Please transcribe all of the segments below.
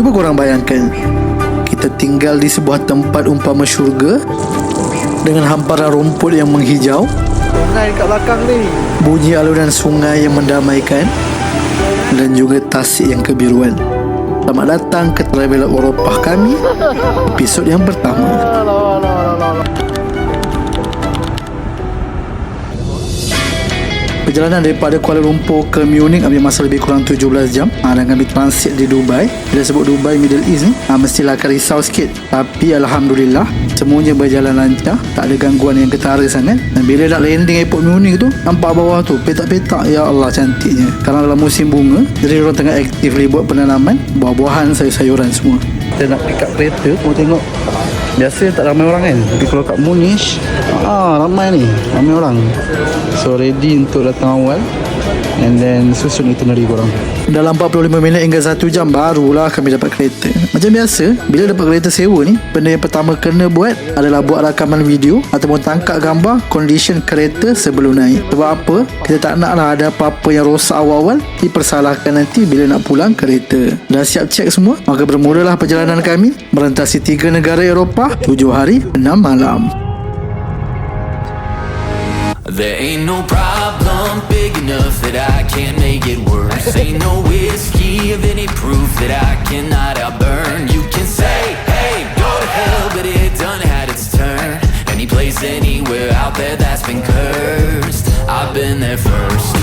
Cuba korang bayangkan, kita tinggal di sebuah tempat umpama syurga dengan hamparan rumput yang menghijau, sungai kat belakang ni, bunyi alunan sungai yang mendamaikan, dan juga tasik yang kebiruan. Selamat datang ke Traveler Eropah kami, episod yang pertama. Perjalanan daripada Kuala Lumpur ke Munich ambil masa lebih kurang 17 jam dan kami transit di Dubai. Bila sebut Dubai Middle East ni, mestilah akan risau sikit. Tapi Alhamdulillah, semuanya berjalan lancar, tak ada gangguan yang ketara sangat. Dan bila nak landing airport Munich tu, nampak bawah tu petak-petak, ya Allah cantiknya. Karena dalam musim bunga, jadi orang tengah aktifly buat penanaman buah-buahan, sayur-sayuran semua. Kita nak pick up kereta, mau tengok. Biasa tak ramai orang kan, tapi kalau kat Munich ramai ni, ramai orang. So ready untuk datang awal, and then susun itinerary korang. Dalam 45 minit hingga 1 jam barulah kami dapat kereta. Macam biasa, bila dapat kereta sewa ni, benda yang pertama kena buat adalah buat rakaman video ataupun tangkap gambar condition kereta sebelum naik. Sebab apa? Kita tak naklah ada apa-apa yang rosak awal-awal dipersalahkan nanti bila nak pulang kereta. Dah siap cek semua, maka bermulalah perjalanan kami merentasi 3 negara Eropah, 7 hari 6 malam. There ain't no problem big enough that I can't make it worse. Ain't no whiskey of any proof that I cannot outburn. You can say, hey, go to hell, but it done had its turn. Any place, anywhere out there that's been cursed, I've been there first.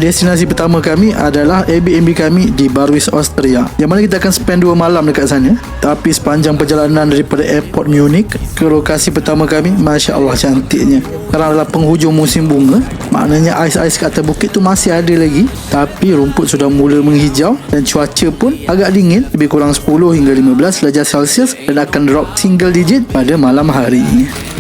Destinasi pertama kami adalah Airbnb kami di Barwis, Austria, yang mana kita akan spend 2 malam dekat sana. Tapi sepanjang perjalanan daripada airport Munich ke lokasi pertama kami, Masya Allah cantiknya. Kerana adalah penghujung musim bunga, maknanya ais-ais kat atas bukit tu masih ada lagi. Tapi rumput sudah mula menghijau dan cuaca pun agak dingin, lebih kurang 10 hingga 15 darjah Celsius, dan akan drop single digit pada malam hari.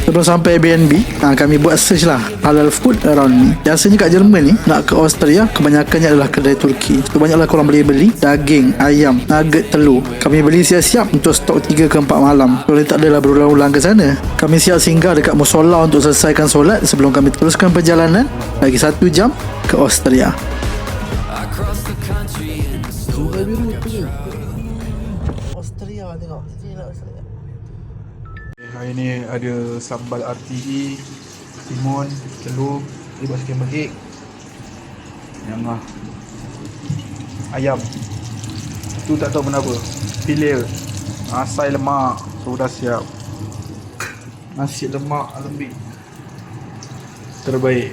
Sebelum sampai Airbnb, kami buat search lah halal food around me. Biasanya kat Jerman ni, nak ke Austria, kebanyakannya adalah kedai Turki. So banyaklah korang boleh beli daging, ayam, nugget, telur. Kami beli siap-siap untuk stok 3 ke 4 malam. Kalau tak adalah berulang-ulang ke sana. Kami siap singgah dekat musola untuk selesaikan solat sebelum kami teruskan perjalanan lagi 1 jam ke Austria. Austria tengok. Hari ni ada sambal RTE, timun, telur, buat scrambled egg, yang ayam. Tu tak tahu kenapa, pilih asai lemak, so dah siap. Nasi lemak lembik terbaik.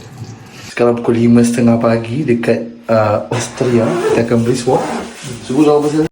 Sekarang pukul 5.30 pagi dekat Austria. Kita akan brisk walk. Subuh dah pasal